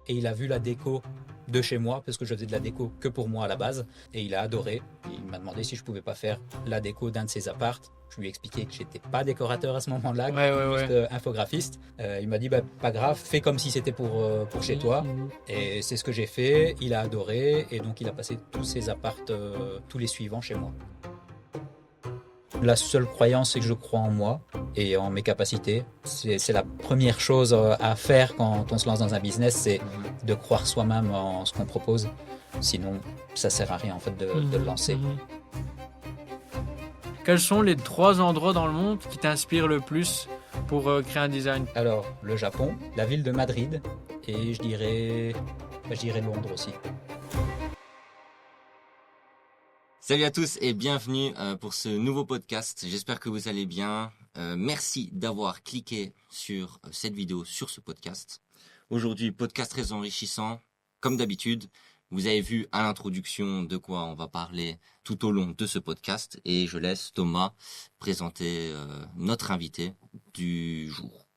et il a vu la déco de chez moi, parce que je faisais de la déco que pour moi à la base, et il a adoré. Il m'a demandé si je pouvais pas faire la déco d'un de ses appartes. Je lui ai expliqué que j'étais pas décorateur à ce moment-là, juste infographiste. Il m'a dit pas grave, fais comme si c'était pour chez toi. Et c'est ce que j'ai fait, il a adoré, et donc il a passé tous ses appartes, tous les suivants chez moi. La seule croyance, c'est que je crois en moi et en mes capacités. C'est la première chose à faire quand on se lance dans un business, c'est de croire soi-même en ce qu'on propose. Sinon, ça sert à rien en fait de le lancer. Quels sont les 3 endroits dans le monde qui t'inspirent le plus pour créer un design? Alors, le Japon, la ville de Madrid et je dirais Londres aussi. Salut à tous et bienvenue pour ce nouveau podcast. J'espère que vous allez bien. Merci d'avoir cliqué sur cette vidéo, sur ce podcast. Aujourd'hui, podcast très enrichissant. Comme d'habitude, vous avez vu à l'introduction de quoi on va parler tout au long de ce podcast. Et je laisse Thomas présenter notre invité du jour.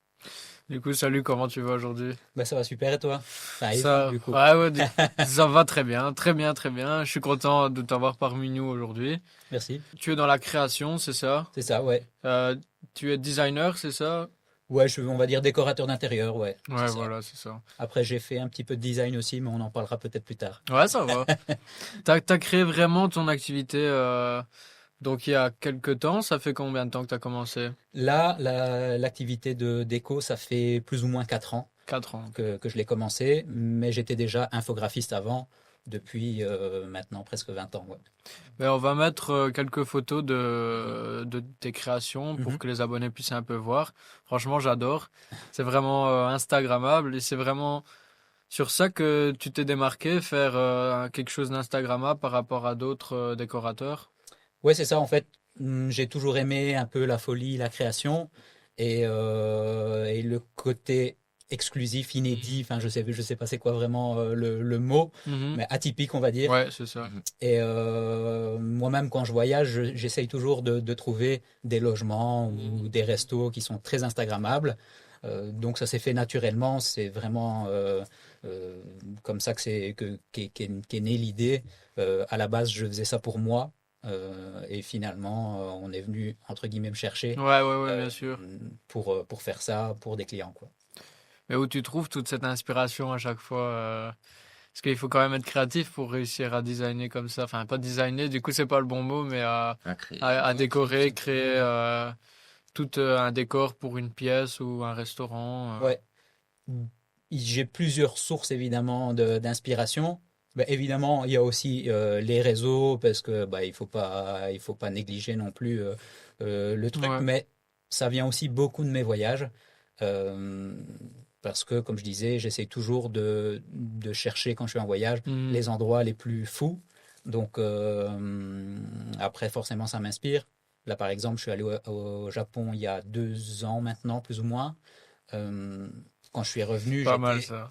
Du coup, salut, comment tu vas aujourd'hui? Ça va super, et toi? Ça arrive, ça, du coup. Ça va très bien, très bien, très bien. Je suis content de t'avoir parmi nous aujourd'hui. Merci. Tu es dans la création, c'est ça? C'est ça, ouais. Tu es designer, c'est ça? Ouais, on va dire décorateur d'intérieur, ouais. Ouais, voilà, c'est ça. Après, j'ai fait un petit peu de design aussi, mais on en parlera peut-être plus tard. Ouais, ça va. T'as créé vraiment ton activité donc il y a quelques temps. Ça fait combien de temps que t'as commencé? Là, l'activité de déco, ça fait plus ou moins 4 ans. 4 ans. Que je l'ai commencé, mais j'étais déjà infographiste avant, depuis maintenant presque 20 ans. Ouais. Mais on va mettre quelques photos de tes créations pour que les abonnés puissent un peu voir. Franchement, j'adore. C'est vraiment instagrammable et c'est vraiment sur ça que tu t'es démarqué, faire quelque chose d'instagrammable par rapport à d'autres décorateurs. Ouais, c'est ça. En fait, j'ai toujours aimé un peu la folie, la création et le côté exclusif, inédit. Enfin, je sais pas c'est quoi vraiment le mot, mais atypique, on va dire. Ouais, c'est ça. Et moi-même, quand je voyage, j'essaye toujours de trouver des logements ou des restos qui sont très instagrammables. Donc ça s'est fait naturellement. C'est vraiment comme ça qu'est née l'idée. À la base, je faisais ça pour moi. Et finalement, on est venu, entre guillemets, me chercher Ouais, bien sûr. pour faire ça pour des clients, quoi. Mais où tu trouves toute cette inspiration à chaque fois parce qu'il faut quand même être créatif pour réussir à designer comme ça. Enfin, pas designer, du coup, c'est pas le bon mot, mais à décorer, créer tout un décor pour une pièce ou un restaurant. Ouais. J'ai plusieurs sources, évidemment, d'inspiration. Évidemment, il y a aussi les réseaux, parce que il faut pas négliger non plus le truc. Ouais. Mais ça vient aussi beaucoup de mes voyages. Parce que, comme je disais, j'essaie toujours de chercher, quand je suis en voyage, les endroits les plus fous. Donc, après, forcément, ça m'inspire. Là, par exemple, je suis allé au Japon il y a 2 ans maintenant, plus ou moins. Quand je suis revenu,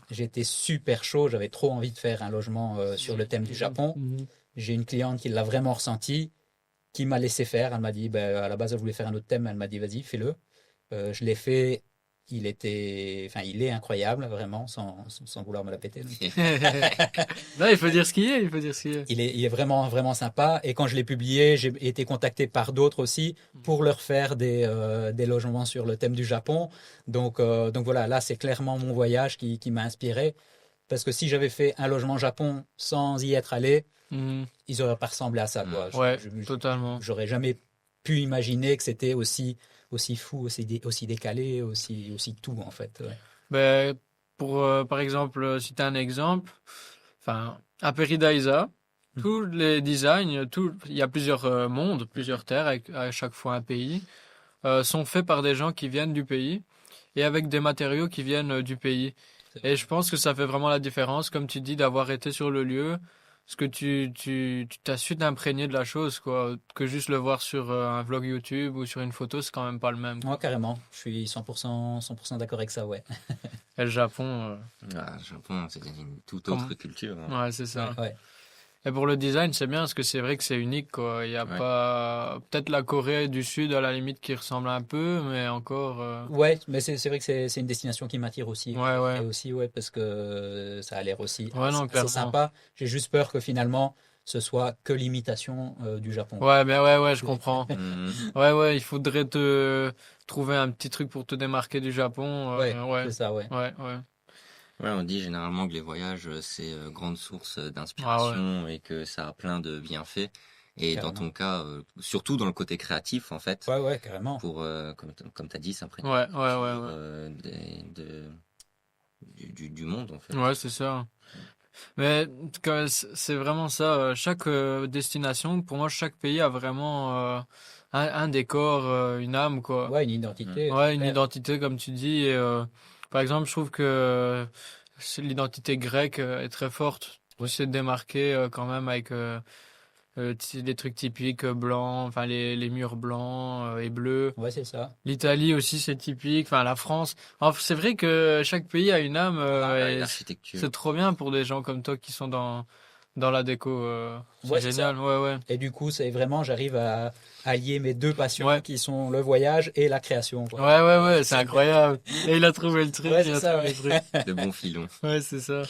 j'étais super chaud. J'avais trop envie de faire un logement sur le thème du Japon. J'ai une cliente qui l'a vraiment ressenti, qui m'a laissé faire. Elle m'a dit, à la base, elle voulait faire un autre thème. Elle m'a dit, vas-y, fais-le. Je l'ai fait. Il est incroyable, vraiment, sans vouloir me la péter. Non, il faut dire ce qu'il est, Il est vraiment, vraiment sympa. Et quand je l'ai publié, j'ai été contacté par d'autres aussi pour leur faire des logements sur le thème du Japon. Donc voilà, là, c'est clairement mon voyage qui m'a inspiré. Parce que si j'avais fait un logement Japon sans y être allé, ils n'auraient pas ressemblé à ça, quoi. Totalement. J'aurais jamais pu imaginer que c'était aussi fou, aussi décalé, aussi tout, en fait. Ouais. Pour, par exemple, citer un exemple, à Peridaisa, tous les designs, il y a plusieurs mondes, plusieurs terres, avec à chaque fois un pays, sont faits par des gens qui viennent du pays et avec des matériaux qui viennent du pays. Et je pense que ça fait vraiment la différence, comme tu dis, d'avoir été sur le lieu. Parce que tu t'as su t'imprégner de la chose, quoi. Que juste le voir sur un vlog YouTube ou sur une photo, c'est quand même pas le même. Ouais, carrément. Je suis 100% d'accord avec ça, ouais. Et le Japon... Le Japon, c'est une toute autre culture. Ouais, c'est ça. Ouais. Et pour le design, c'est bien parce que c'est vrai que c'est unique, quoi. Il y a pas, peut-être la Corée du Sud à la limite qui ressemble un peu, mais encore. Ouais, mais c'est vrai que c'est une destination qui m'attire aussi. Ouais. Et aussi, ouais, parce que ça a l'air aussi Ouais, non, assez clairement. sympa. J'ai juste peur que finalement, ce soit que l'imitation du Japon. Ouais, ben ouais, je comprends. Ouais, il faudrait te trouver un petit truc pour te démarquer du Japon. Ouais. C'est ça, ouais. Ouais. Ouais, on dit généralement que les voyages, c'est grande source Ah ouais. d'inspiration et que ça a plein de bienfaits. Et Carrément. dans ton cas, surtout dans le côté créatif, en fait, Ouais, carrément. pour, comme tu as dit, s'imprégner Ouais. du monde, en fait. Ouais, c'est ça. Mais en tout cas, c'est vraiment ça. Chaque destination, pour moi, chaque pays a vraiment un décor, une âme, quoi. Ouais, une identité. Ouais, une clair. identité, comme tu dis. Et, par exemple, je trouve que l'identité grecque est très forte. Ouais. C'est de démarquer quand même avec des trucs typiques blancs, enfin les murs blancs et bleus. Ouais, c'est ça. L'Italie aussi, c'est typique. Enfin, la France. Enfin, c'est vrai que chaque pays a une âme. Et L'architecture. c'est trop bien pour des gens comme toi qui sont dans la déco. C'est Ouais, c'est génial. ça. Ouais. Et du coup, c'est vraiment, j'arrive à allier mes deux passions Ouais. qui sont le voyage et la création, quoi. Ouais, c'est incroyable. Et il a trouvé le truc. Ouais, il a c'est ça, trouvé ouais. le truc. De bons filons. Ouais, c'est ça.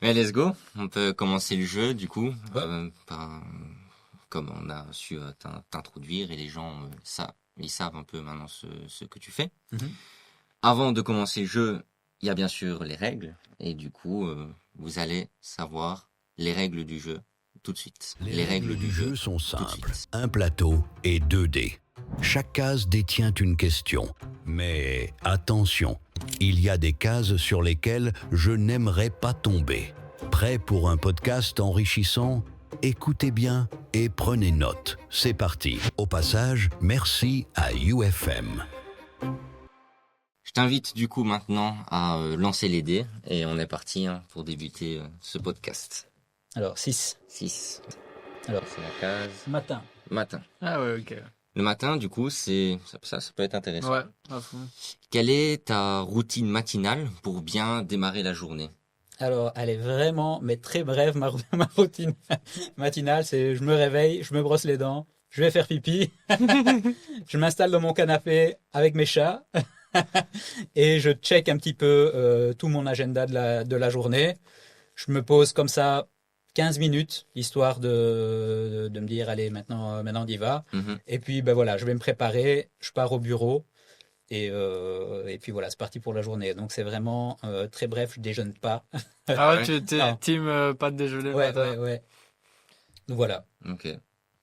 Mais let's go. On peut commencer le jeu, du coup, Ouais. comme on a su t'introduire et les gens, ils savent un peu maintenant ce que tu fais. Mhm. Avant de commencer le jeu, il y a bien sûr les règles. Et du coup, vous allez savoir les règles du jeu tout de suite. Les règles du jeu sont tout de simples. suite. Un plateau et 2 dés. Chaque case détient une question. Mais attention, il y a des cases sur lesquelles je n'aimerais pas tomber. Prêt pour un podcast enrichissant ? Écoutez bien et prenez note. C'est parti. Au passage, merci à UFM. Je t'invite du coup maintenant à lancer les dés et on est parti pour débuter ce podcast. Alors, 6. 6. Alors, C'est la case matin. matin. Ah ouais, ok. Le matin, du coup, ça peut être intéressant. Ouais, à fond. Quelle est ta routine matinale pour bien démarrer la journée? Alors, elle est vraiment, mais très brève, ma routine matinale. C'est je me réveille, je me brosse les dents, je vais faire pipi, je m'installe dans mon canapé avec mes chats et je check un petit peu tout mon agenda de la journée. Je me pose comme ça 15 minutes, histoire de me dire, allez, maintenant on y va. Mhm. Et puis, ben voilà, je vais me préparer, je pars au bureau. Et puis voilà, c'est parti pour la journée. Donc c'est vraiment très bref, je déjeune pas. Ah ouais, tu étais Non. team pas de déjeuner le Ouais, matin. ouais. Donc voilà. Ok.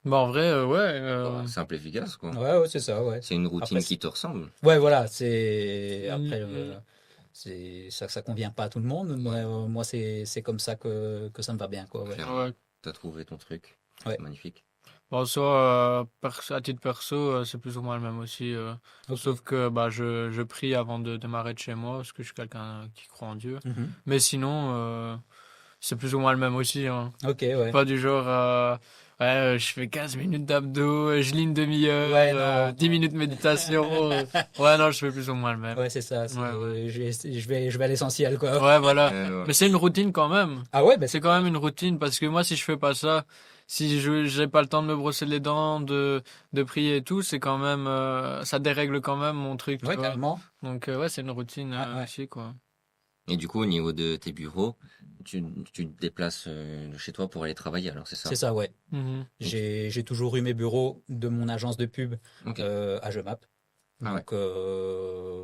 Bon, en vrai, Simple, efficace, quoi. Ouais, c'est ça, ouais. C'est une routine Après, qui te ressemble. Ouais, voilà, c'est après Mhm. c'est ça convient pas à tout le monde. Moi c'est comme ça que ça me va bien, quoi. Ouais. Clairement. Ouais. T'as trouvé ton truc. Ouais. C'est magnifique. Bon, soit à titre perso, c'est plus ou moins le même aussi. Ok. Sauf que bah, je prie avant de démarrer de chez moi, parce que je suis quelqu'un qui croit en Dieu. Mhm. Mais sinon, c'est plus ou moins le même aussi. Hein. Ok, ouais. Pas du genre, je fais 15 minutes d'abdos, je lis une demi-heure, Ouais, non, 10 minutes de méditation. Ouais, non, je fais plus ou moins le même. Ouais, c'est ça. Ouais. Je vais à l'essentiel, quoi. Ouais, voilà. Ouais. Mais c'est une routine quand même. Ah ouais, ben C'est quand même une routine parce que moi, si je fais pas ça, si je j'ai pas le temps de me brosser les dents, de prier et tout, c'est quand même, ça dérègle quand même mon truc, tu ouais, vois. carrément. Donc, ouais, c'est une routine Ouais. aussi, quoi. Et du coup, au niveau de tes bureaux, tu te déplaces de chez toi pour aller travailler, alors c'est ça? C'est ça, ouais. Mhm. J'ai toujours eu mes bureaux de mon agence de pub Ok. à Jemap. Ah ouais.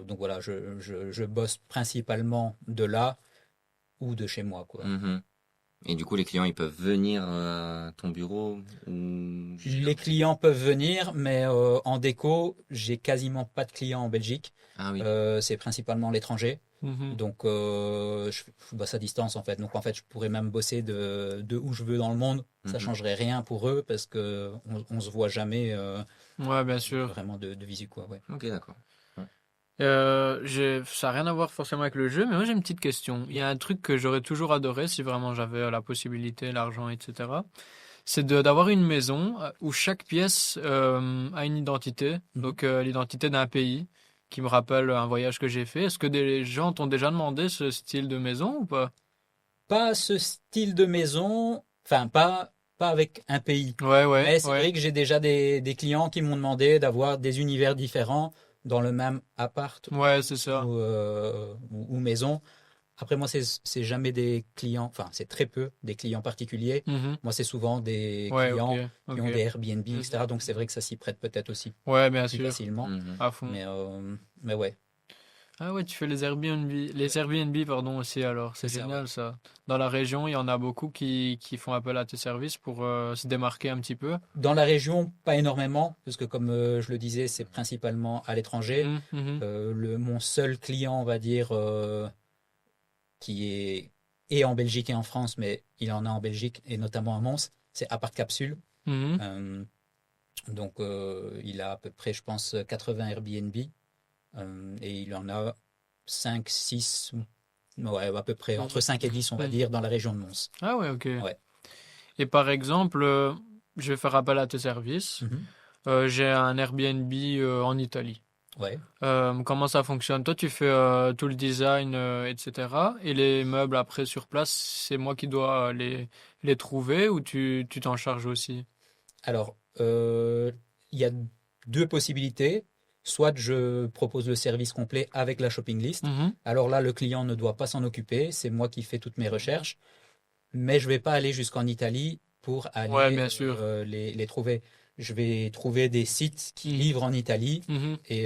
Donc voilà, je bosse principalement de là ou de chez moi, quoi. Mhm. Et du coup, les clients, ils peuvent venir à ton bureau ou... Les clients peuvent venir, mais en déco, j'ai quasiment pas de clients en Belgique. Ah oui. C'est principalement l'étranger. Mhm. Donc je bosse à distance en fait. Donc en fait, je pourrais même bosser de où je veux dans le monde. Ça Mhm. changerait rien pour eux parce que on se voit jamais Ouais, bien sûr. vraiment de visu, quoi. Ouais. Ok, d'accord. Ça n'a rien à voir forcément avec le jeu, mais moi j'ai une petite question. Il y a un truc que j'aurais toujours adoré si vraiment j'avais la possibilité, l'argent, etc. C'est d'avoir une maison où chaque pièce a une identité, donc l'identité d'un pays qui me rappelle un voyage que j'ai fait. Est-ce que des gens t'ont déjà demandé ce style de maison ou pas? Pas ce style de maison, Enfin, pas avec un pays. Ouais, Mais c'est ouais. vrai que j'ai déjà des clients qui m'ont demandé d'avoir des univers différents dans le même appart Ouais, c'est ça. ou maison. Après, moi, c'est jamais des clients, enfin, c'est très peu des clients particuliers. Mhm. Moi, c'est souvent des Ouais, clients ok, qui ont ok. des Airbnb, etc. Donc, c'est vrai que ça s'y prête peut-être aussi Ouais, bien plus sûr, facilement. à fond. Mais ouais, Ah ouais, tu fais les Airbnb, pardon, aussi alors. C'est c'est ça, génial ouais. ça. Dans la région, il y en a beaucoup qui font appel à tes services pour se démarquer un petit peu. Dans la région, pas énormément, parce que comme je le disais, c'est principalement à l'étranger. Mhm, mhm, Mon seul client, on va dire, qui est en Belgique et en France, mais il en a en Belgique et notamment à Mons, c'est Apart Capsule. mhm. Euh, donc, il a à peu près, je pense, 80 Airbnb et il en a 5, 6, ouais, à peu près entre 5 et 10, on va Mhm. dire, dans la région de Mons. Ah ouais, ok. Ouais. Et par exemple, je vais faire appel à tes services. Mhm. J'ai un Airbnb en Italie. Ouais. Comment ça fonctionne? Toi, tu fais tout le design, etc. Et les meubles après sur place, c'est moi qui dois les trouver ou tu t'en charges aussi? Alors, il y a deux possibilités. Soit je propose le service complet avec la shopping list. Mhm. Alors là, le client ne doit pas s'en occuper. C'est moi qui fais toutes mes recherches. Mais je ne vais pas aller jusqu'en Italie pour Ouais, aller bien sûr. les trouver. Je vais trouver des sites qui Mhm. livrent en Italie Mhm. et,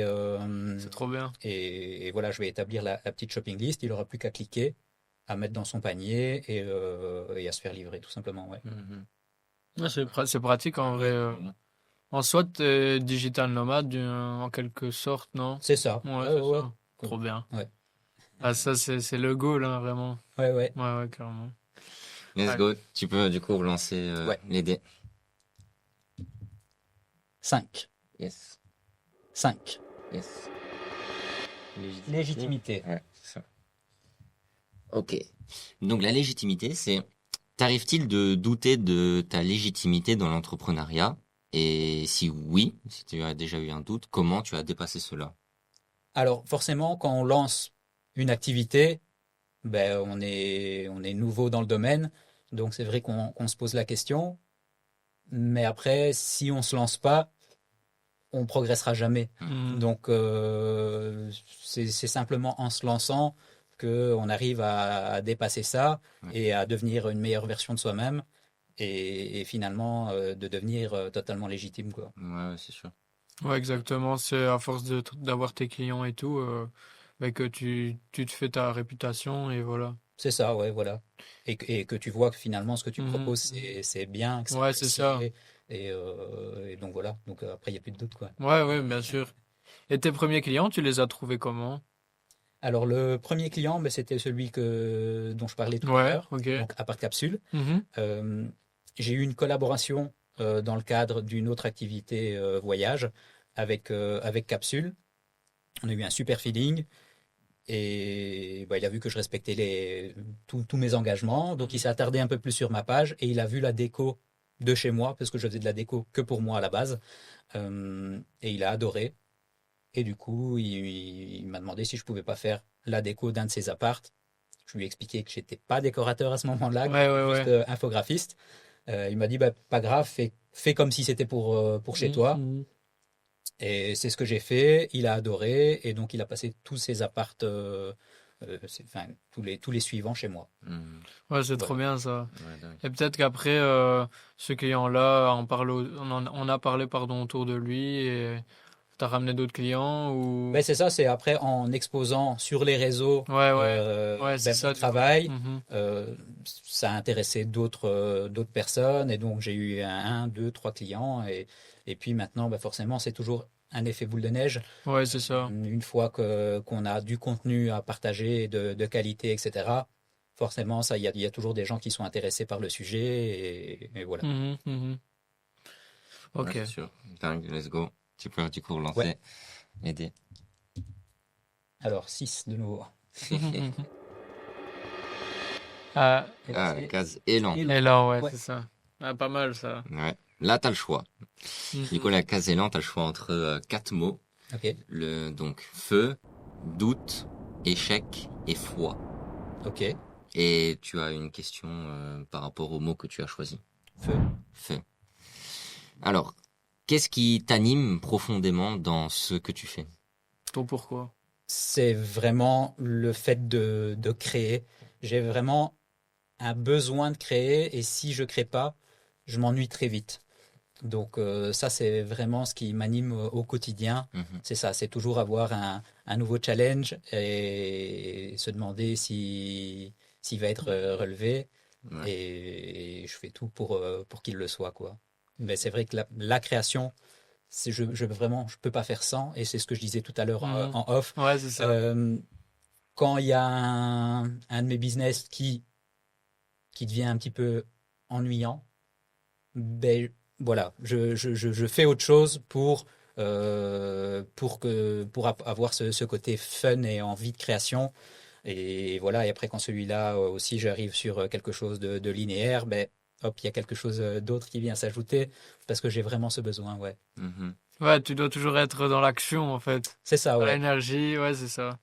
C'est trop bien. et voilà, je vais établir la petite shopping list. Il n'aura plus qu'à cliquer, à mettre dans son panier et à se faire livrer, tout simplement. Ouais. Mhm. Ouais, c'est pratique en vrai. En soi, t'es digital nomade en quelque sorte, non? C'est ça. Ouais, Ouais, c'est ouais, ça. Trop bien. ouais. Ah, ça, c'est le goal, hein, vraiment. Ouais, ouais. Ouais, ouais, carrément. Let's Ouais. go. Tu peux du coup relancer Ouais. les dés. 5. Yes. 5. Yes. Légitimité. Ouais, c'est ça. Ok. Donc la légitimité, c'est t'arrive-t-il de douter de ta légitimité dans l'entrepreneuriat? Et si oui, si tu as déjà eu un doute, comment tu as dépassé cela? Alors, forcément, quand on lance une activité, ben, on est nouveau dans le domaine. Donc, c'est vrai qu'on se pose la question. Mais après, si on se lance pas, on progressera jamais. Mhm. Donc, c'est simplement en se lançant qu'on arrive à dépasser ça Ouais. et à devenir une meilleure version de soi-même et finalement de devenir totalement légitime, quoi. Ouais, c'est sûr. Ouais, exactement. C'est à force d'avoir tes clients et tout, bah, que tu te fais ta réputation et voilà. C'est ça, ouais, voilà. Et que tu vois que finalement, ce que tu Mhm. proposes, c'est bien, que c'est Ouais, c'est ça. apprécié. Et donc voilà. Donc après, il n'y a plus de doute, quoi. Ouais, ouais, bien sûr. Et tes premiers clients, tu les as trouvés comment? Alors, le premier client, ben, c'était celui dont je parlais tout à Ouais, l'heure, ok. donc Apart Capsule. Mhm. J'ai eu une collaboration dans le cadre d'une autre activité voyage avec Capsule. On a eu un super feeling. Et bah, il a vu que je respectais tous mes engagements. Donc il s'est attardé un peu plus sur ma page et il a vu la déco de chez moi, parce que je faisais de la déco que pour moi à la base. Et il a adoré. Et du coup, il m'a demandé si je pouvais pas faire la déco d'un de ses appartes. Je lui ai expliqué que j'étais pas décorateur à ce moment-là, que Ouais, j'étais ouais, juste ouais. infographiste. Il m'a dit bah, pas grave, fais comme si c'était pour chez toi. Mhm. Et c'est ce que j'ai fait. Il a adoré et donc il a passé tous ses appartes, enfin tous les suivants chez moi. Mhm. Ouais, c'est trop Voilà. bien ça. Ouais, dingue. Et peut-être qu'après, ce client-là, on a parlé pardon, autour de lui et t'as ramené d'autres clients ou... Ben, c'est ça, c'est après en exposant sur les réseaux Ouais, ouais. Ouais, c'est ben, ça, mon du coup. travail, Mhm. ça a intéressé d'autres personnes et donc j'ai eu un, deux, trois clients et puis maintenant ben, forcément c'est toujours un effet boule de neige. Ouais, c'est ça. Une fois qu'on a du contenu à partager de qualité, etc. Forcément, ça, il y a toujours des gens qui sont intéressés par le sujet et voilà. Mhm, mhm. Ouais, Ok. c'est sûr. Dingue, let's go. Tu peux du coup relancer Ouais. les dés. Alors 6 de nouveau. Ah, Ah, case élan. et là, ouais, Ouais. c'est ça. Ah, pas mal ça. Ouais. Là, t'as le choix. Mhm. Du coup, la case élan, t'as le choix entre 4 mots. Ok, Donc, feu, doute, échec et foi. ok. Et tu as une question par rapport au mot que tu as choisi. Feu. Alors, qu'est-ce qui t'anime profondément dans ce que tu fais? Ton pourquoi? C'est vraiment le fait de créer. J'ai vraiment un besoin de créer et si je crée pas, je m'ennuie très vite. Donc ça, c'est vraiment ce qui m'anime au quotidien. C'est ça, c'est toujours avoir un nouveau challenge et se demander s'il va être relevé. Ouais. Et je fais tout pour qu'il le soit, quoi. Mais c'est vrai que la création, je peux pas faire sans. Et c'est ce que je disais tout à l'heure en off. Ouais, c'est ça. Quand il y a un de mes business qui devient un petit peu ennuyant, ben voilà, je fais autre chose pour avoir ce côté fun et envie de création. Et voilà, et après quand celui-là aussi j'arrive sur quelque chose de linéaire, ben hop, il y a quelque chose d'autre qui vient s'ajouter parce que j'ai vraiment ce besoin, ouais. Ouais, tu dois toujours être dans l'action en fait. C'est ça, ouais. L'énergie, ouais, c'est ça.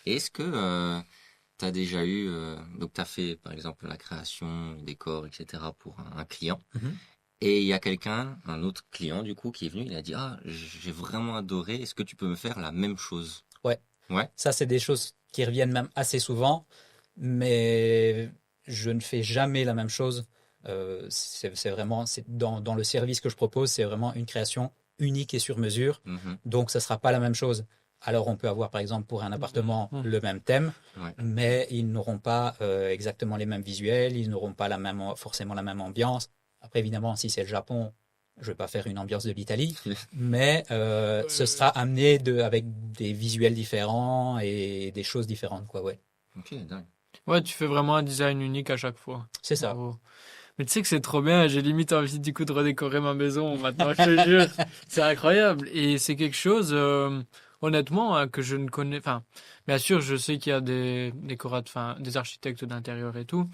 Est-ce que tu as déjà eu, donc tu as fait par exemple la création, le décor, etc. pour un client, et il y a un autre client du coup, qui est venu, il a dit j'ai vraiment adoré, est-ce que tu peux me faire la même chose? Ouais. Ça, c'est des choses qui reviennent même assez souvent, mais je ne fais jamais la même chose. C'est vraiment, dans le service que je propose, c'est vraiment une création unique et sur mesure, donc ça sera pas la même chose. Alors on peut avoir par exemple pour un appartement le même thème, mais ils n'auront pas exactement les mêmes visuels, ils n'auront pas forcément la même ambiance. Après évidemment si c'est le Japon, je vais pas faire une ambiance de l'Italie, mais ce sera amené avec des visuels différents et des choses différentes, quoi, ouais. Ok, dingue. Ouais, tu fais vraiment un design unique à chaque fois. C'est ça. Bravo. Mais tu sais que c'est trop bien, j'ai limite envie du coup de redécorer ma maison maintenant, je te jure. C'est incroyable. Et c'est quelque chose, honnêtement, hein, que je ne connais. Enfin, bien sûr, je sais qu'il y a des des architectes d'intérieur et tout,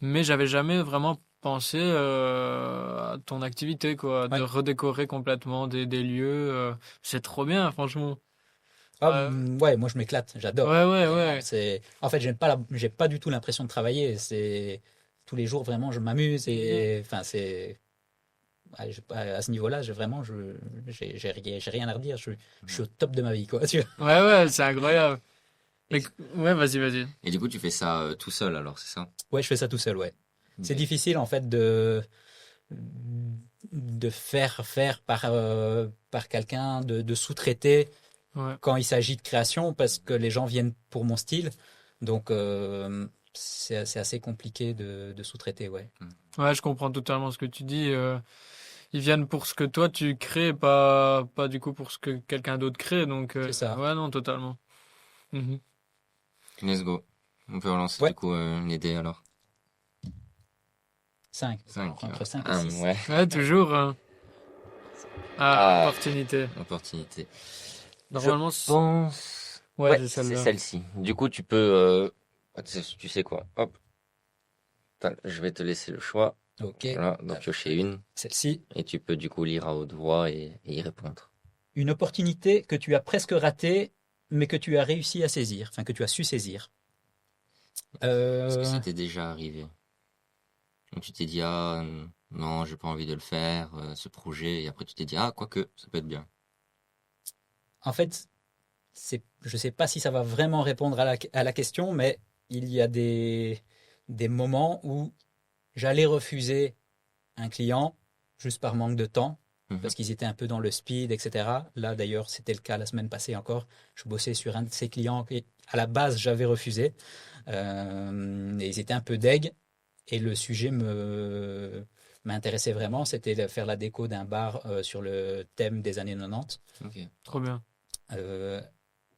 mais j'avais jamais vraiment pensé à ton activité, quoi, de redécorer complètement des lieux. C'est trop bien, franchement. Ouais, moi je m'éclate, j'adore. Ouais. En fait, j'ai pas du tout l'impression de travailler. C'est tous les jours vraiment, je m'amuse et enfin c'est à ce niveau-là, j'ai rien à redire. Je suis au top de ma vie, quoi. Tu vois. Ouais, c'est incroyable. Mais, ouais, vas-y. Et du coup, tu fais ça tout seul, alors, c'est ça? Ouais, je fais ça tout seul, ouais. Okay. C'est difficile, en fait, de faire par quelqu'un, de sous-traiter quand il s'agit de création, parce que les gens viennent pour mon style. Donc, c'est assez compliqué de sous-traiter, ouais. Ouais, je comprends totalement ce que tu dis. Ils viennent pour ce que toi tu crées, pas du coup pour ce que quelqu'un d'autre crée. Donc, c'est ça. Ouais, non, totalement. Let's go. On peut relancer du coup une idée alors. 5. Entre 5 et 6. Ouais, toujours. Opportunité. Normalement, je pense... Ouais, c'est celle-ci. Du coup, tu peux... tu sais quoi? Hop. Je vais te laisser le choix. Ok. Voilà, donc piocher une. Celle-ci. Et tu peux du coup lire à haute voix et y répondre. Une opportunité que tu as presque ratée, mais que tu as réussi à saisir. Enfin, que tu as su saisir. Est-ce que ça t'est déjà arrivé? Donc tu t'es dit, non, j'ai pas envie de le faire, ce projet. Et après tu t'es dit, quoique, ça peut être bien. En fait, je sais pas si ça va vraiment répondre à la question, mais il y a des moments où j'allais refuser un client juste par manque de temps, parce qu'ils étaient un peu dans le speed, etc. Là, d'ailleurs, c'était le cas la semaine passée encore. Je bossais sur un de ces clients et à la base, j'avais refusé. Et ils étaient un peu deg. Et le sujet m'intéressait vraiment. C'était de faire la déco d'un bar sur le thème des années 90. Ok. Trop bien.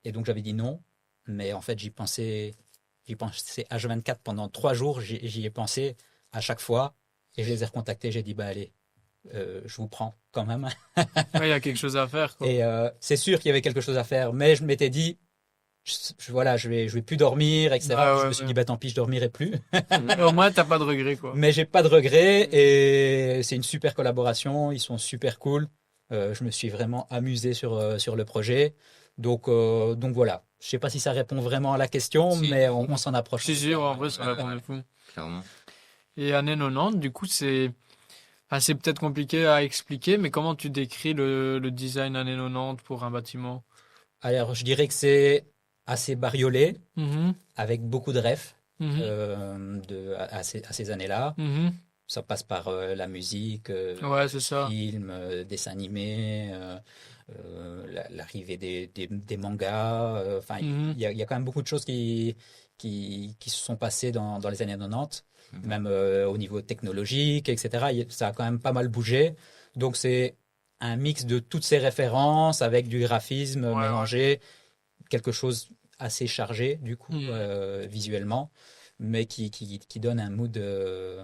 Et donc, j'avais dit non. Mais en fait, j'y pensais H24 pendant 3 jours. J'y ai pensé à chaque fois. Et je les ai recontactés. J'ai dit, allez, je vous prends quand même. Il y a quelque chose à faire, quoi. Et c'est sûr qu'il y avait quelque chose à faire. Mais je m'étais dit, je vais plus dormir, etc. Je me suis dit, tant pis, je dormirai plus. Au moins, t'as pas de regrets, quoi. Mais j'ai pas de regrets et c'est une super collaboration. Ils sont super cool. Je me suis vraiment amusé sur le projet. Donc voilà. Je sais pas si ça répond vraiment à la question, Si. mais on s'en approche. Si, en vrai, ça répond de fou. Clairement. Et années 90, du coup, c'est peut-être compliqué à expliquer, mais comment tu décris le design années 90 pour un bâtiment? Alors, je dirais que c'est assez bariolé, Mhm, avec beaucoup de refs mhm, à ces années-là. mhm. Ça passe par la musique, Ouais, c'est ça. films, dessins animés, l'arrivée des mangas. Enfin, Mhm. il y a quand même beaucoup de choses qui se sont passées dans les années 90, Mhm. même au niveau technologique, etc. Ça a quand même pas mal bougé. Donc, c'est un mix de toutes ces références avec du graphisme Ouais, ouais. mélangé, quelque chose assez chargé, du coup, Mhm. visuellement, mais qui donne un mood de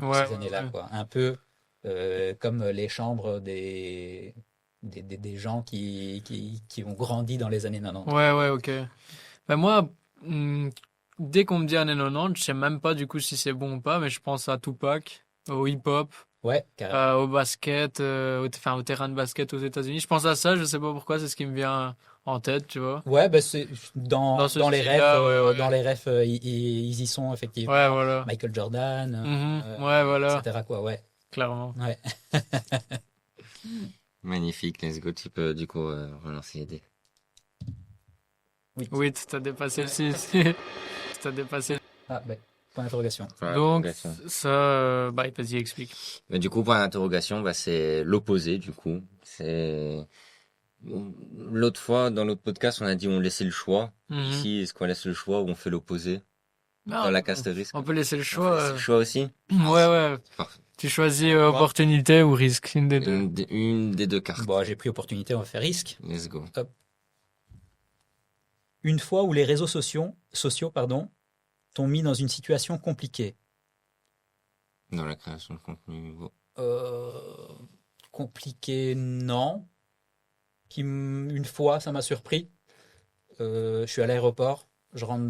Ouais, ces années-là, ouais. quoi. Un peu comme les chambres des gens qui ont grandi dans les années 90. Ouais, ok. Ben moi, hmm, dès qu'on me dit années 90, je sais même pas du coup si c'est bon ou pas, mais je pense à Tupac, au hip-hop, Ouais, carrément. au basket, au terrain de basket aux États-Unis. Je pense à ça, je sais pas pourquoi, c'est ce qui me vient en tête, tu vois. Ouais, bah c'est Dans ce dans les refs, style-là, ouais, dans ouais. les refs, ils y sont Ouais, effectivement. voilà. Michael Jordan, Ouais, voilà, etc. quoi. Ouais, clairement. ouais. Magnifique, let's go. Tu peux du coup relancer les dés. Oui. Oui, t'as dépassé le 6. T'as dépassé. Ah, ben, point d'interrogation. Voilà, Donc, interrogation. ça, bah, vas-y, explique. Mais du coup, point d'interrogation, bah, c'est l'opposé du coup. C'est l'autre fois dans l'autre podcast, on a dit on laissait le choix. Mhm. Ici, est-ce qu'on laisse le choix ou on fait l'opposé Ah, dans la case de risque? on peut laisser le On choix. laisse le choix aussi. Ouais. Parfait. Tu choisis opportunité ou risque, une des deux. Une des deux cartes. Bon, j'ai pris opportunité, on va faire risque. Let's go. Une fois où les réseaux sociaux, t'ont mis dans une situation compliquée. Dans la création de contenu. Euh, Compliquée, non. Une fois, ça m'a surpris. Je suis à l'aéroport, je rentre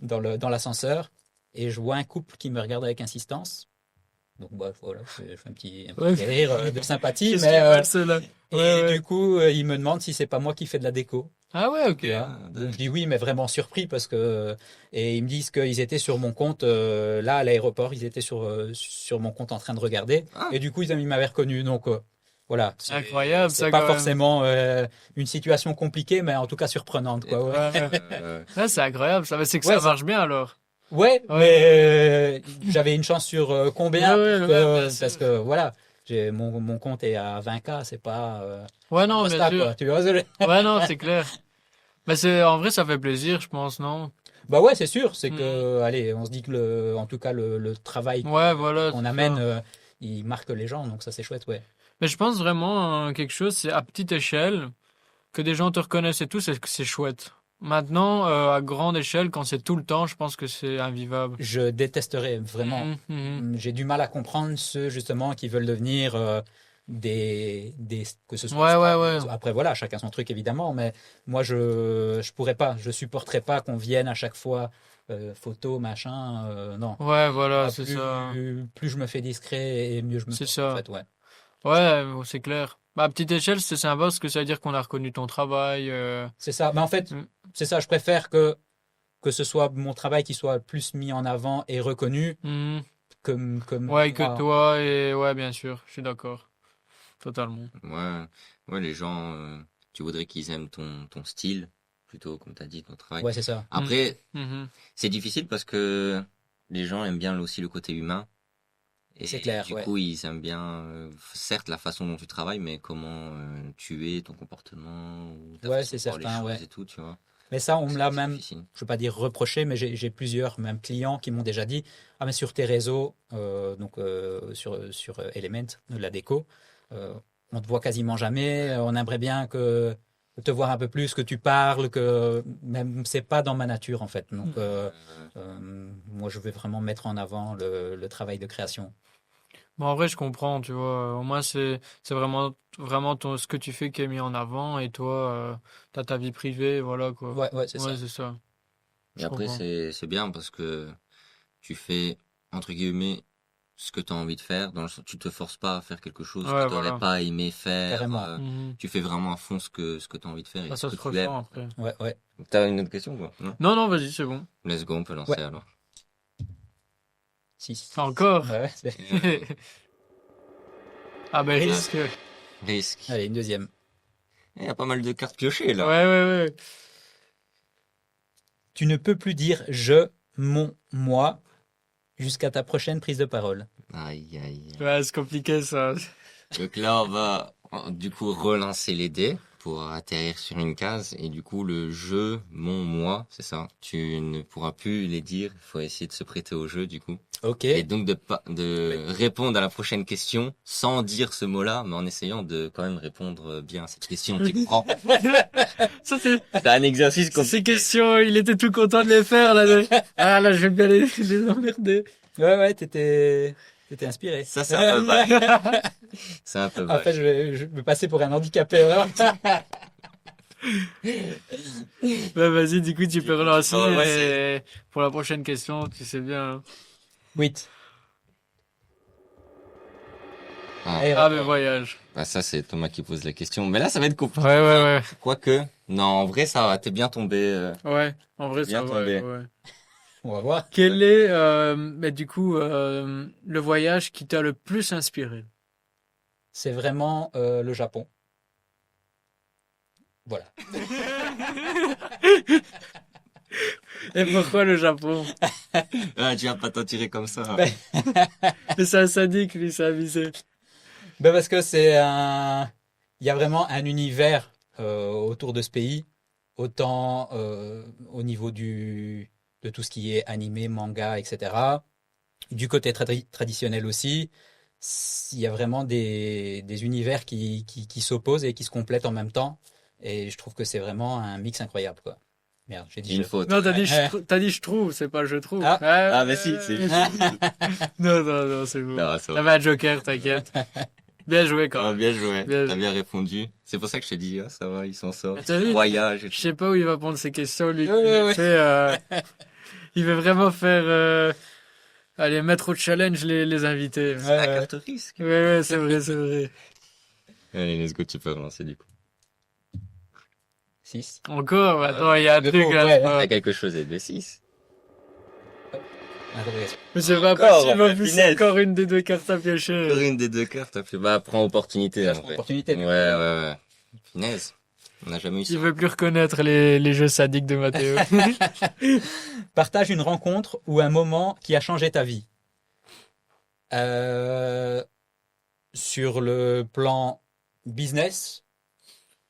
dans l'ascenseur et je vois un couple qui me regarde avec insistance. Donc bah, voilà, je fais un petit rire de sympathie, Qu'est-ce mais qu'ils veulent, ceux-là? Ouais. du coup, il me demande si c'est pas moi qui fais de la déco. Ah ouais, ok. Tu vois. Donc je dis oui, mais vraiment surpris parce que et ils me disent qu'ils étaient sur mon compte là à l'aéroport, ils étaient sur mon compte en train de regarder Ah. et du coup ils m'avaient reconnu. Donc voilà, Incroyable, c'est ça, pas quand même. forcément une situation compliquée, mais en tout cas surprenante, quoi. Ouais, Ouais, c'est incroyable, ça. Mais c'est que Ouais, ça marche bien alors. ouais, Ouais. mais j'avais une chance sur combien Ouais, parce ouais, que, bien sûr. parce que voilà, mon compte est à 20K, c'est pas Ouais, non, Costa, bien quoi. sûr. Tu vois, Ouais, non, c'est clair. Mais en vrai, ça fait plaisir, je pense, non? bah ouais, c'est sûr, c'est Mhm. que allez, on se dit que en tout cas le travail Ouais, voilà. qu'on c'est amène, ça. il marque les gens, donc ça c'est chouette, ouais. Mais je pense vraiment quelque chose, c'est à petite échelle, que des gens te reconnaissent et tout, c'est chouette. Maintenant, à grande échelle, quand c'est tout le temps, je pense que c'est invivable. Je détesterais vraiment. Mhm. J'ai du mal à comprendre ceux justement qui veulent devenir que ce soit Ouais. après voilà, chacun son truc évidemment, mais moi je pourrais pas, je supporterais pas qu'on vienne à chaque fois photo machin, non. Ouais, voilà, Ah, c'est ça. plus je me fais discret et mieux je me C'est sens, ça. en fait, ouais. Ouais, c'est clair. Bah, à petite échelle, c'est sympa parce que ça veut dire qu'on a reconnu ton travail. C'est ça. Mais en fait, Mm. c'est ça. Je préfère que ce soit mon travail qui soit plus mis en avant et reconnu Mhm. comme Ouais, que moi. toi, et ouais, bien sûr, je suis d'accord. Totalement. Ouais, les gens, tu voudrais qu'ils aiment ton style, plutôt, comme tu as dit, ton travail. Ouais, c'est ça. Après, Mhm. c'est difficile parce que les gens aiment bien aussi le côté humain. Et C'est clair, du ouais. coup, ils aiment bien, certes, la façon dont tu travailles, mais comment tu es, ton comportement, ou ta Ouais, façon c'est de voir les certain, choses ouais. et tout, tu vois. Mais ça, on me l'a C'est même, difficile. je veux pas dire reproché, mais j'ai plusieurs même clients qui m'ont déjà dit, ah mais sur tes réseaux, donc sur Element, de la déco, on te voit quasiment jamais. On aimerait bien te voir un peu plus, que tu parles, que même c'est pas dans ma nature en fait. Donc moi, je vais vraiment mettre en avant le travail de création. Bon, en vrai, je comprends, tu vois. Au moins, c'est vraiment ce que tu fais qui est mis en avant et toi, t'as ta vie privée, voilà, quoi. Ouais, c'est Ouais, ça. c'est ça. Et Je après, comprends. c'est bien parce que tu fais, entre guillemets, ce que tu as envie de faire, dans le sens tu te forces pas à faire quelque chose Ouais, que tu n'aurais pas aimé faire. Carrément. Tu fais vraiment à fond ce que tu as envie de faire. Ça ce se que tu ressent aimes. après. Ouais. T'as une autre question, quoi? Non? Non, vas-y, c'est bon. Let's go, on peut lancer alors. 6. Encore? Ouais. Ah ben risque. Risque. Allez, une deuxième. Il y a pas mal de cartes piochées là. Ouais. Tu ne peux plus dire je, mon, moi jusqu'à ta prochaine prise de parole. Aïe. Ouais, c'est compliqué ça. Donc là, on va du coup relancer les dés pour atterrir sur une case. Et du coup, le je, mon, moi, c'est ça. Tu ne pourras plus les dire. Il faut essayer de se prêter au jeu du coup. Ok. Et donc de répondre à la prochaine question sans dire ce mot-là, mais en essayant de quand même répondre bien à cette question. Tu comprends? Ça c'est un exercice comme ces questions, il était tout content de les faire là. Ah là, je vais bien les emmerder. Ouais, t'étais inspiré. ça, c'est un peu vache. C'est un peu En vache. fait, je vais passer pour un handicapé. Vraiment. Bah vas-y, du coup tu peux relancer. peux relancer. Et pour la prochaine question, tu sais bien. 8. Ah mais voyage. Bah ça, c'est Thomas qui pose la question. Mais là, ça va être compliqué. Ouais. Quoique, non, en vrai, ça va. T'es bien tombé. Ouais, en vrai Bien ça tombé. ouais. On va voir. Quel est mais du coup le voyage qui t'a le plus inspiré? C'est vraiment le Japon. Voilà. Et pourquoi le Japon? Ah, tu vas pas t'en tirer comme ça. Ben, Mais c'est un sadique lui, c'est avisé. Ben parce que il y a vraiment un univers autour de ce pays, autant au niveau de tout ce qui est animé, manga, etc. Du côté traditionnel aussi, il y a vraiment des univers qui s'opposent et qui se complètent en même temps. Et je trouve que c'est vraiment un mix incroyable, quoi. Merde, j'ai dit Une je. faute. Non, t'as dit je trouve, c'est pas je trouve. Ah, mais si, c'est juste. Non, c'est bon. Non, ça va. T'avais un joker, t'inquiète. Bien joué quand Ah, même. bien joué. Bien T'as joué. bien répondu. C'est pour ça que je t'ai dit, ah, ça va, il s'en sort. T'as vu? Voyage. Je sais pas où il va prendre ses questions, lui. Ouais. Il veut vraiment faire, aller mettre au challenge les invités. C'est la carte risque. Ouais, c'est vrai. Allez, let's go, tu peux relancer du coup. 6. Encore? Attends, il y a un Mais truc bon, là. ouais. T'as quelque chose et de 6. Mais c'est pas Encore, possible, en plus, c'est finesse. encore une des deux cartes à piocher. Une des deux cartes, t'as fait. Bah, prends opportunité. en vrai. Opportunité. Ouais. Finesse. On n'a jamais eu ça. Il veut plus reconnaître les jeux sadiques de Mathéo. Partage une rencontre ou un moment qui a changé ta vie. Sur le plan business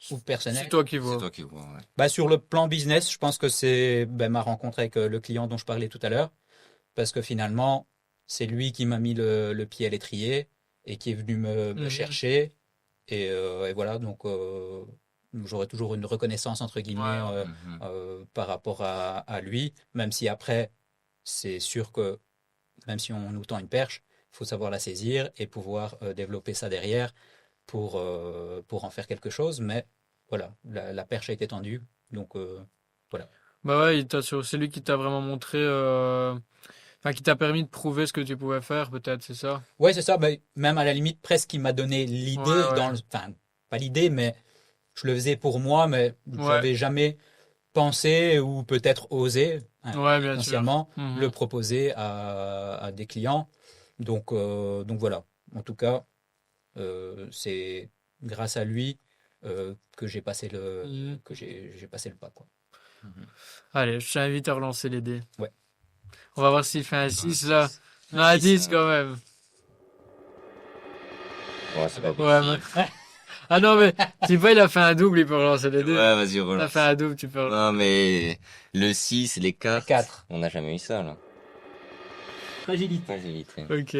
ou personnel. C'est toi qui C'est vois. toi qui vois, ouais. Bah, sur le plan business, je pense que c'est ma rencontre avec le client dont je parlais tout à l'heure. Parce que finalement, c'est lui qui m'a mis le pied à l'étrier et qui est venu me chercher. Et voilà, donc j'aurai toujours une reconnaissance, entre guillemets, par rapport à lui. Même si après, c'est sûr que même si on nous tend une perche, il faut savoir la saisir et pouvoir développer ça derrière pour en faire quelque chose. Mais voilà, la perche a été tendue. Donc voilà. Bah ouais, c'est lui qui t'a vraiment montré, enfin, qui t'a permis de prouver ce que tu pouvais faire, peut-être, c'est ça? Ouais, c'est ça. Mais même à la limite, presque, il m'a donné l'idée, Ouais. enfin, pas l'idée, mais je le faisais pour moi, mais je Ouais. n'avais jamais pensé ou peut-être osé, Ouais, bien sûr. consciemment, Mhm. le proposer à des clients. Donc voilà. En tout cas, c'est grâce à lui que j'ai passé Mhm. j'ai passé le pas, quoi. Allez, je t'invite à relancer les dés. Ouais. On va voir s'il fait un 6 là. Non, un 10 quand même. Ouais, c'est pas Ouais, possible. Ah non, mais si pas il a fait un double, il peut relancer les dés. Ouais, vas-y, Il a relance. fait un double, tu peux relancer. Non, mais le 6, les 4. 4. On n'a jamais eu ça, là. Fragilité. Ok.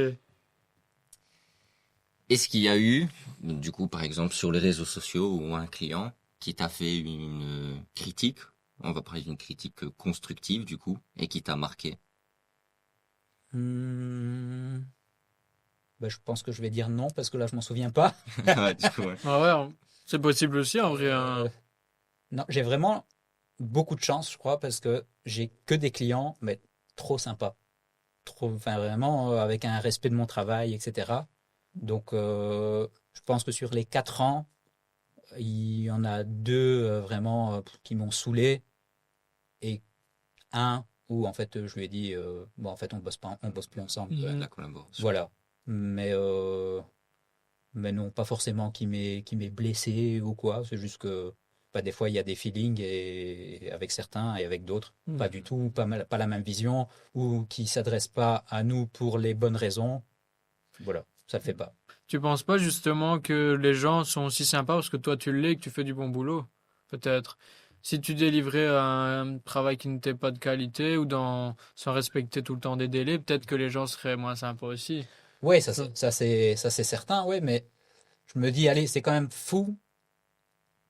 Est-ce qu'il y a eu, du coup, par exemple, sur les réseaux sociaux ou un client qui t'a fait une critique, on va parler d'une critique constructive, du coup, et qui t'a marqué? Je pense que je vais dire non parce que là, je m'en souviens pas. Ouais, du coup, ouais. Ah ouais, c'est possible aussi en vrai. Hein. Non, j'ai vraiment beaucoup de chance, je crois, parce que j'ai que des clients, mais trop sympas. enfin, vraiment avec un respect de mon travail, etc. Donc, je pense que sur les 4 ans, il y en a 2 vraiment qui m'ont saoulé et un où en fait je lui ai dit bon en fait on bosse plus ensemble. La collaboration. Voilà. Mais non, pas forcément qui m'ait blessé ou quoi. C'est juste que des fois il y a des feelings et avec certains et avec d'autres pas du tout, pas la même vision ou qui s'adressent pas à nous pour les bonnes raisons. Voilà, ça le fait pas. Tu penses pas justement que les gens sont aussi sympas parce que toi tu l'es et que tu fais du bon boulot? Peut-être. Si tu délivrais un travail qui n'était pas de qualité ou sans respecter tout le temps des délais, peut-être que les gens seraient moins sympas aussi. Ouais, ça c'est certain, ouais, mais je me dis allez, c'est quand même fou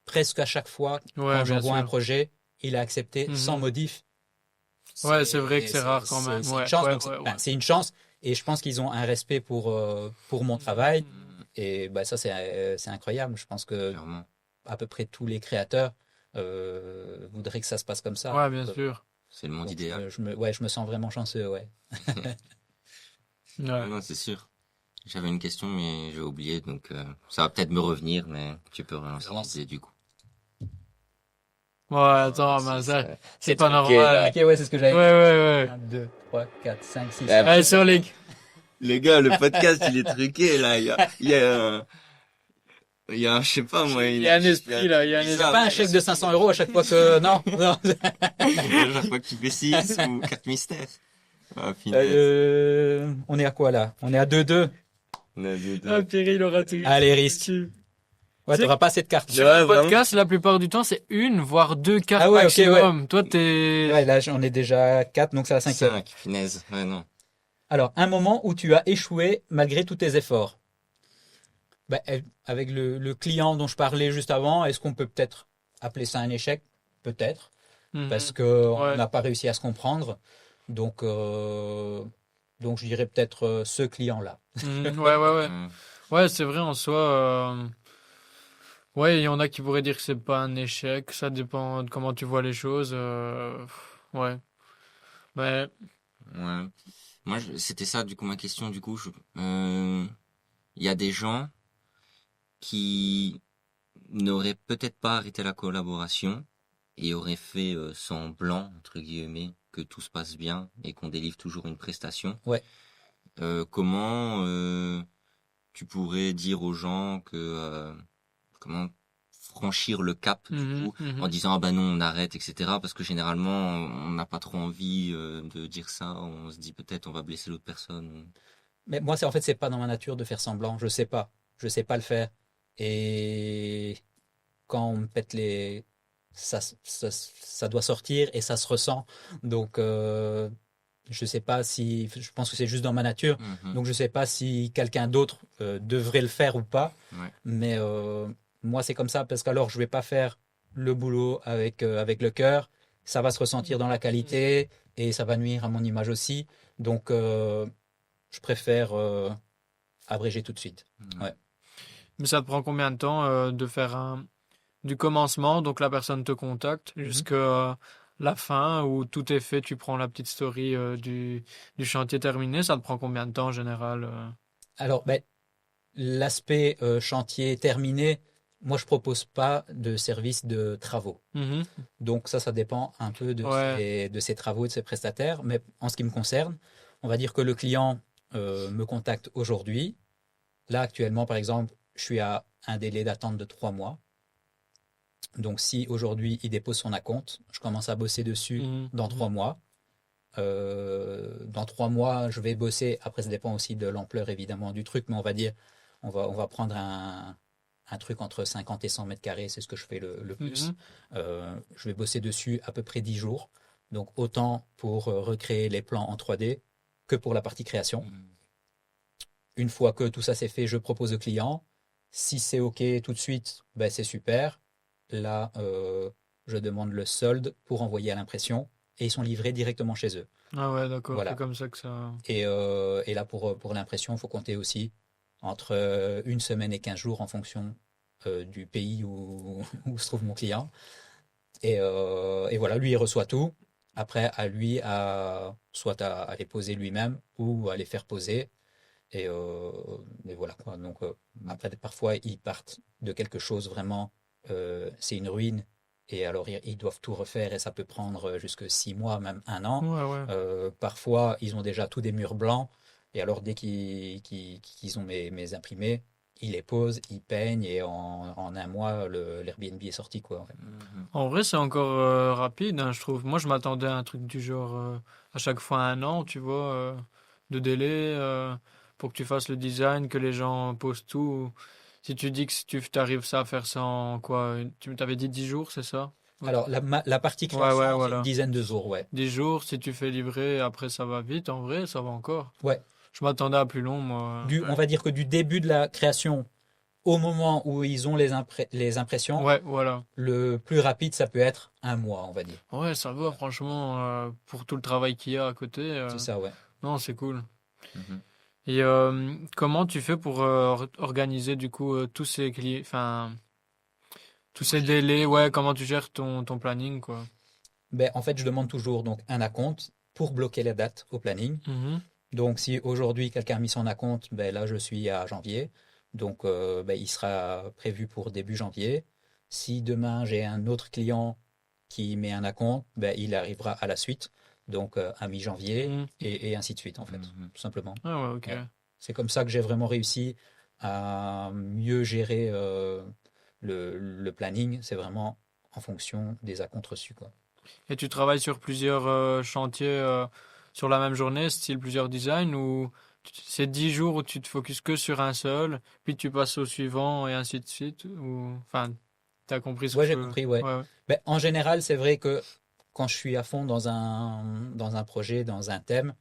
presque à chaque fois Ouais, quand bien j'envoie un sûr. projet, il a accepté sans Mhm. modif. Ouais, c'est vrai que c'est rare quand même. C'est une Ouais, chance, ouais, donc ouais, ouais. enfin, c'est une chance et je pense qu'ils ont un respect pour mon travail et ça c'est incroyable. Je pense que Clairement. à peu près tous les créateurs voudraient que ça se passe comme ça. Ouais, bien sûr. C'est le monde Donc, idéal. je me sens vraiment chanceux, ouais. Ouais. Non, c'est sûr. J'avais une question, mais j'ai oublié, donc ça va peut-être me revenir, mais tu peux relancer l'idée du coup. Ouais, attends, mais ça, c'est pas Ok, normal. ok, ouais, c'est ce que j'avais. Ouais, ouais, ouais. 1, 2, 3, 4, 5, 6. Allez, sur les... Les gars, le podcast, il est truqué, là. Il y a un, je sais pas, moi. Il y a un esprit, là. Il y a un esprit. Pas un chèque de 500 € à chaque fois que. Non, non. À chaque fois que tu fais 6 ou 4 mystères. Ah, finesse. On est à quoi là? On est à 2-2. On a deux. Ah, Pierre, il aura tout. Allez, risque. Ouais, C'est- t'auras pas assez de cartes. Sur Ouais, le vraiment. podcast, la plupart du temps, c'est 1 voire 2 cartes Ah ouais, ok, maximum. Toi, t'es... Ouais, là, j'en ai déjà 4, donc c'est la 5e. 5, finesse. Ouais, non. Alors, un moment où tu as échoué malgré tous tes efforts. Avec le client dont je parlais juste avant, est-ce qu'on peut peut-être appeler ça un échec? Peut-être. Mhm. Parce qu'on Ouais. n'a pas réussi à se comprendre. Donc je dirais peut-être ce client-là. Mhm. Ouais, ouais, ouais. Euh, Ouais, c'est vrai, en soi... Ouais, il y en a qui pourraient dire que c'est pas un échec. Ça dépend de comment tu vois les choses. Ouais. Mais... ouais. Moi, c'était ça, du coup, ma question, du coup. Il y a des gens qui n'auraient peut-être pas arrêté la collaboration et auraient fait semblant, entre guillemets, que tout se passe bien et qu'on délivre toujours une prestation. Ouais. Comment tu pourrais dire aux gens que comment franchir le cap du Mhm, coup mhm. en disant ah bah non on arrête etc parce que généralement on n'a pas trop envie de dire ça, on se dit peut-être on va blesser l'autre personne. Mais moi, c'est pas dans ma nature de faire semblant. Je sais pas le faire. Et quand on me pète les, ça doit sortir et ça se ressent. Donc, je sais pas si, je pense que c'est juste dans ma nature. Mhm. Donc, je sais pas si quelqu'un d'autre devrait le faire ou pas. Ouais. Mais moi, c'est comme ça parce qu'alors, je vais pas faire le boulot avec le cœur. Ça va se ressentir dans la qualité et ça va nuire à mon image aussi. Donc, je préfère abréger tout de suite. Ouais. Mais ça te prend combien de temps de faire du commencement, donc la personne te contacte, jusqu'à la fin où tout est fait, tu prends la petite story du chantier terminé, ça te prend combien de temps en général Alors, l'aspect chantier terminé, moi, je propose pas de service de travaux. Mhm. Donc, ça dépend un peu Ouais. de ses travaux, de ses prestataires. Mais en ce qui me concerne, on va dire que le client me contacte aujourd'hui. Là, actuellement, par exemple, je suis à un délai d'attente de 3 mois. Donc, si aujourd'hui, il dépose son acompte, je commence à bosser dessus Mhm. dans 3 mois. Dans 3 mois, je vais bosser. Après, ça dépend aussi de l'ampleur, évidemment, du truc. Mais on va dire, on va prendre un truc entre 50 et 100 mètres carrés. C'est ce que je fais le plus. Mhm. Je vais bosser dessus à peu près 10 jours. Donc, autant pour recréer les plans en 3D que pour la partie création. Une fois que tout ça c'est fait, je propose au client. Si c'est OK tout de suite, c'est super. Là, je demande le solde pour envoyer à l'impression et ils sont livrés directement chez eux. Ah ouais, d'accord, Voilà. c'est comme ça que ça... Et là, pour l'impression, il faut compter aussi entre 1 semaine et 15 jours en fonction du pays où se trouve mon client. Et voilà, lui, il reçoit tout. Après, à lui, soit à les poser lui-même ou à les faire poser. Et voilà quoi. Donc, après, parfois, ils partent de quelque chose vraiment, c'est une ruine. Et alors, ils doivent tout refaire et ça peut prendre jusque 6 mois, même 1 an. Ouais, ouais. Parfois, ils ont déjà tous des murs blancs. Et alors, dès qu'ils ont mes imprimés, ils les posent, ils peignent et en 1 mois, l'Airbnb est sorti, quoi. En fait. En vrai, c'est encore rapide, hein, je trouve. Moi, je m'attendais à un truc du genre à chaque fois 1 an, tu vois, de délai pour que tu fasses le design, que les gens posent tout. Si tu dis que si tu arrives ça à faire ça en quoi, tu t'avais dit 10 jours, c'est ça? Alors, la partie Ouais, ouais, création, c'est voilà. une dizaine de jours, ouais. 10 jours, si tu fais livrer, après ça va vite, en vrai, ça va encore. Ouais. Je m'attendais à plus long, moi. On va dire que du début de la création au moment où ils ont les impressions, Ouais, voilà. le plus rapide, ça peut être 1 mois, on va dire. Ouais, ça va, franchement, pour tout le travail qu'il y a à côté. C'est ça, ouais. Non, c'est cool. Mhm. Et comment tu fais pour organiser du coup tous ces enfin tous ces délais, ouais, comment tu gères ton planning, quoi. Ben, en fait, je demande toujours donc un acompte pour bloquer la date au planning. Mhm. Donc, si aujourd'hui quelqu'un a mis son acompte, ben là, je suis à janvier. Donc, ben, il sera prévu pour début janvier. Si demain j'ai un autre client qui met un acompte, ben, il arrivera à la suite, donc à mi-janvier, Mhm. et ainsi de suite, en fait, tout simplement. Ah ouais, ok. Ouais. C'est comme ça que j'ai vraiment réussi à mieux gérer le planning. C'est vraiment en fonction des acomptes reçus, quoi. Et tu travailles sur plusieurs chantiers sur la même journée, style plusieurs designs, ou c'est 10 jours où tu te focuses que sur un seul, puis tu passes au suivant et ainsi de suite, ou enfin, t'as compris ce Ouais, que j'ai je... compris, ouais. Ouais, ouais. Ben, en général, c'est vrai que quand je suis à fond dans un projet, dans un thème,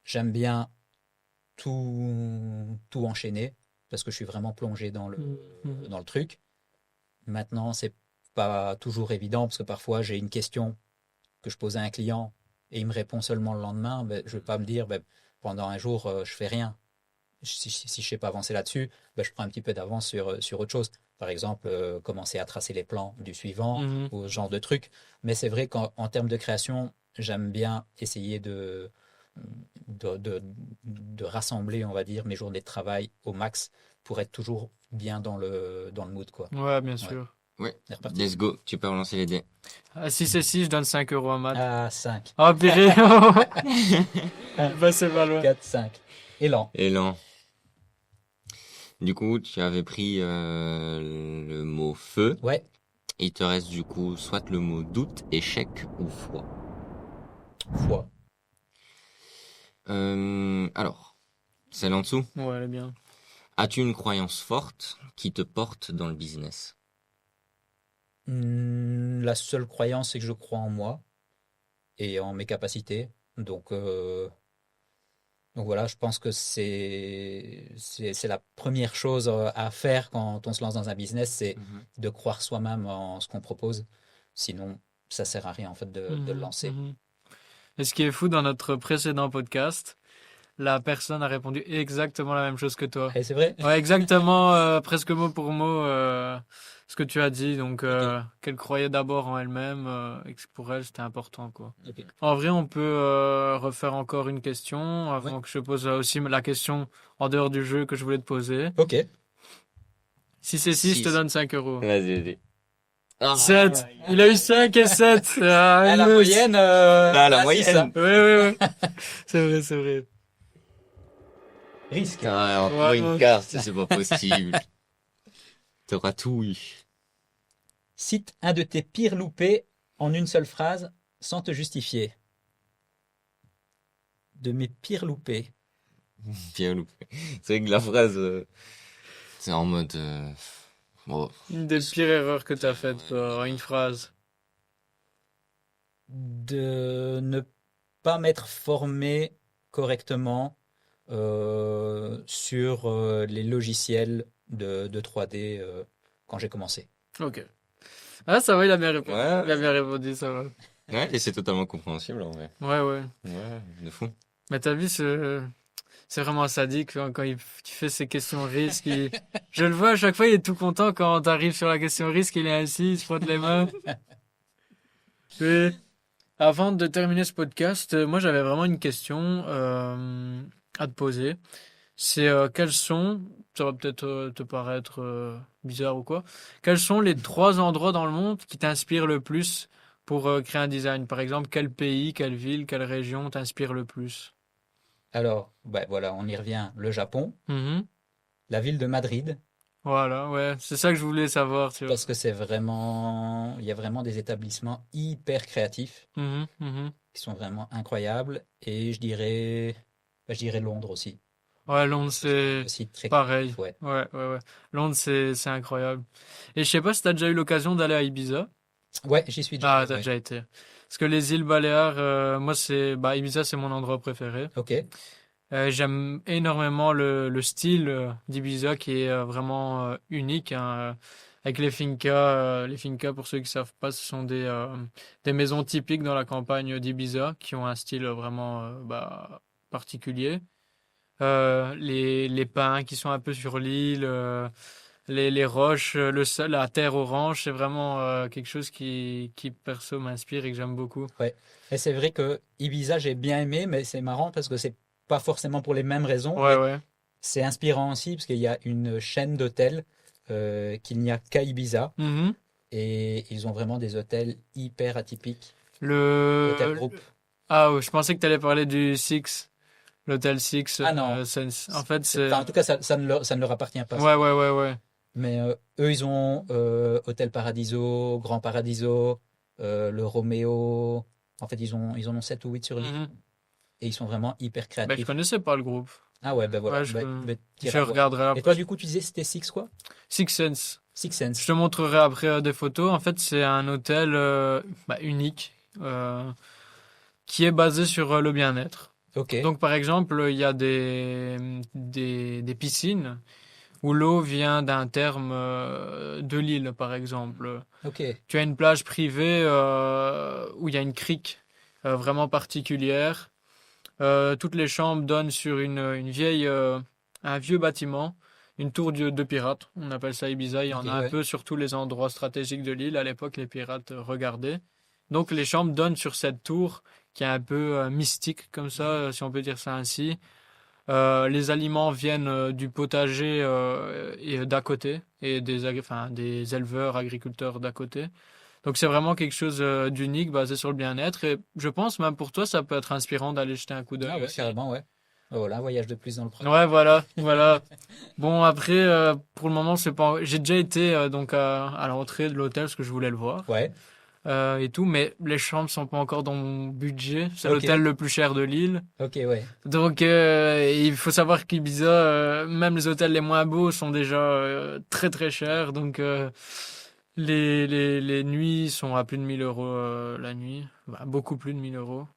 j'aime bien tout enchaîner parce que je suis vraiment plongé Mhm. dans le truc. Maintenant, c'est pas toujours évident parce que parfois j'ai une question que je pose à un client et il me répond seulement le lendemain. Ben, je vais pas me dire ben, pendant un jour je fais rien. Si je sais pas avancer là-dessus, ben, je prends un petit peu d'avance sur autre chose. Par exemple, commencer à tracer les plans du suivant Mhm. ou ce genre de truc. Mais c'est vrai qu'en termes de création, j'aime bien essayer de, de, de rassembler, on va dire, mes journées de travail au max pour être toujours bien dans le mood, quoi. Ouais, bien Ouais. sûr. Ouais, C'est reparti. let's go, tu peux relancer les dés. Ah, si c'est 6, je donne 5 euros à Matt. Ah, 5, Oh, purée! Bah, c'est pas loin. 4, 5. Élan. Élan. Du coup, tu avais pris le mot feu. Ouais, Il te reste du coup soit le mot doute, échec ou foi. foi. Alors, celle en dessous. Ouais, elle est bien. As-tu une croyance forte qui te porte dans le business? La seule croyance, c'est que je crois en moi et en mes capacités. Donc voilà, je pense que c'est la première chose à faire quand on se lance dans un business, c'est de croire soi-même en ce qu'on propose. Sinon, ça sert à rien en fait de le lancer. Mhm. Et ce qui est fou, dans notre précédent podcast, la personne a répondu exactement la même chose que toi. Et c'est vrai? Ouais, exactement, presque mot pour mot, ce que tu as dit. Donc, qu'elle croyait d'abord en elle-même et que pour elle, c'était important, quoi. Ok. En vrai, on peut refaire encore une question avant que je pose aussi la question en dehors du jeu que je voulais te poser. Ok. Si c'est 6, je te donne 5 euros. Vas-y, vas-y. Ah, 7. Il a eu 5 et 7. Ah, la nous. moyenne, la c'est ça. moyenne. Ouais. C'est vrai, c'est vrai. Risque. Ah, encore Ouais, une ouais. carte, c'est pas possible. T'auras tout eu. Cite un de tes pires loupés en une seule phrase sans te justifier. De mes pires loupés. Bien loupé. C'est vrai que la phrase, c'est en mode... bon, Une des pires erreurs que tu as faites, toi, en une phrase. De ne pas m'être formé correctement sur les logiciels de 3D quand j'ai commencé. Ok. Ah, ça va, il a bien répondu. Ouais. Il a bien répondu, ça va. ouais, et c'est totalement compréhensible en vrai. Ouais. Ouais, de fou. Mais t'as vu, c'est vraiment sadique quand il fait ses questions risques. Je le vois à chaque fois, il est tout content quand t'arrives sur la question risque, il est assis, il se frotte les mains. Oui. Avant de terminer ce podcast, moi j'avais vraiment une question à te poser. C'est quels sont, ça va peut-être te paraître bizarre ou quoi, quels sont les 3 endroits dans le monde qui t'inspirent le plus pour créer un design? Par exemple, quel pays, quelle ville, quelle région t'inspire le plus? Alors, voilà, on y revient. Le Japon, Mhm. la ville de Madrid, Voilà, ouais, c'est ça que je voulais savoir, tu vois. parce que il y a vraiment des établissements hyper créatifs Mhm, mhm. qui sont vraiment incroyables. Et je dirais Londres aussi. Ouais, Londres, Parce que c'est c'est aussi très pareil. créatif, ouais. Ouais, ouais, ouais. Londres, c'est incroyable. Et je sais pas si t'as déjà eu l'occasion d'aller à Ibiza. Ouais, j'y suis déjà Ah, allé, t'as ouais. déjà été. Parce que les îles Baléares, moi, Ibiza, c'est mon endroit préféré. Ok, J'aime énormément le style d'Ibiza qui est vraiment unique, hein, avec les fincas. Les fincas, pour ceux qui savent pas, ce sont des maisons typiques dans la campagne d'Ibiza qui ont un style vraiment particulier. Les pins qui sont un peu sur l'île, les roches, le sol, la terre orange, c'est vraiment quelque chose qui perso m'inspire et que j'aime beaucoup. ouais. Et c'est vrai que Ibiza, j'ai bien aimé, mais c'est marrant parce que c'est pas forcément pour les mêmes raisons, Ouais, mais ouais. c'est inspirant aussi parce qu'il y a une chaîne d'hôtels qu'il n'y a qu'à Ibiza Mhm. et ils ont vraiment des hôtels hyper atypiques, hôtels Le... groupe. Ah, ouais, je pensais que tu allais parler du Six, l'hôtel Six Ah non, Sense. En fait, enfin, en tout cas, ça ne leur appartient pas, Ouais, ça. ouais, ouais, ouais. Mais eux, ils ont Hôtel Paradiso, Grand Paradiso, le Romeo. En fait, ils en ont 7 ou 8 sur l'île Mhm. et ils sont vraiment hyper Ben, je créatifs. connaissais pas le groupe. Ah ouais, ben voilà. Ouais, je T'iras voir. regarderai Et toi, après. du coup, tu disais c'était Six quoi? Six Sense. Six Je Sense. te montrerai après des photos. En fait, c'est un hôtel unique qui est basé sur le bien-être. Ok, Donc, par exemple, il y a des piscines où l'eau vient d'un terme de l'île, par exemple. ok, Tu as une plage privée où il y a une crique vraiment particulière. Toutes les chambres donnent sur un vieux bâtiment, une tour de pirates. On appelle ça Ibiza. Il y ok, en a un ouais. peu sur tous les endroits stratégiques de l'île. À l'époque, les pirates regardaient. Donc les chambres donnent sur cette tour qui est un peu mystique, comme ça, si on peut dire ça ainsi. Les aliments viennent du potager et d'à côté et des éleveurs, agriculteurs d'à côté. Donc c'est vraiment quelque chose d'unique basé sur le bien-être et je pense même pour toi ça peut être inspirant d'aller jeter un coup Ah d'œil ouais, aussi. carrément, ouais. Oh, voilà, un voyage de plus dans le programme. Ouais, voilà, voilà. Bon après pour le moment c'est pas j'ai déjà été donc à l'entrée de l'hôtel parce que je voulais le voir Ouais, et tout mais les chambres sont pas encore dans mon budget. C'est ok, l'hôtel le plus cher de l'île. ok, ouais. Donc, il faut savoir qu'Ibiza, même les hôtels les moins beaux sont déjà très très chers. Donc, les nuits sont à plus de 1 000 € la nuit. Bah, beaucoup plus de 1 000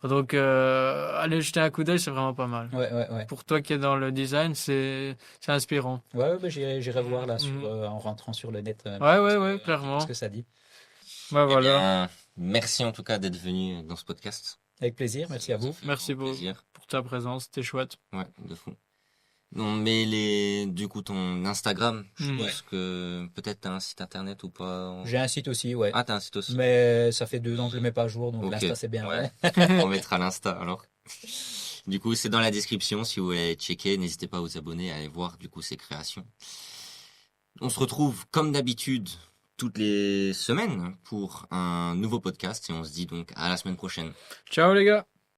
€. Donc, aller jeter un coup d'œil, c'est vraiment pas mal. Ouais, ouais, ouais. Pour toi qui es dans le design, c'est inspirant. Ouais, ouais, bah, j'irai voir là Mhm. en rentrant sur le net Ouais, ouais, ouais, clairement. ce que ça dit. Ouais, Eh voilà. bien, merci en tout cas d'être venu dans ce podcast. Avec plaisir, merci à Ça vous. fait Merci vraiment plaisir. pour ta présence, c'était chouette. Ouais, de fou. On met du coup ton Instagram. Je Mhm. pense que peut-être t'as un site internet ou pas. J'ai un site aussi, ouais. Ah, t'as un site aussi. Mais ça fait 2 ans que je le mets pas à jour, donc Ok. l'Insta c'est bien. Ouais. Ouais. On mettra l'Insta alors. Du coup, c'est dans la description. Si vous voulez aller checker, n'hésitez pas à vous abonner, à aller voir du coup ses créations. On se retrouve comme d'habitude toutes les semaines pour un nouveau podcast et on se dit donc à la semaine prochaine. Ciao les gars!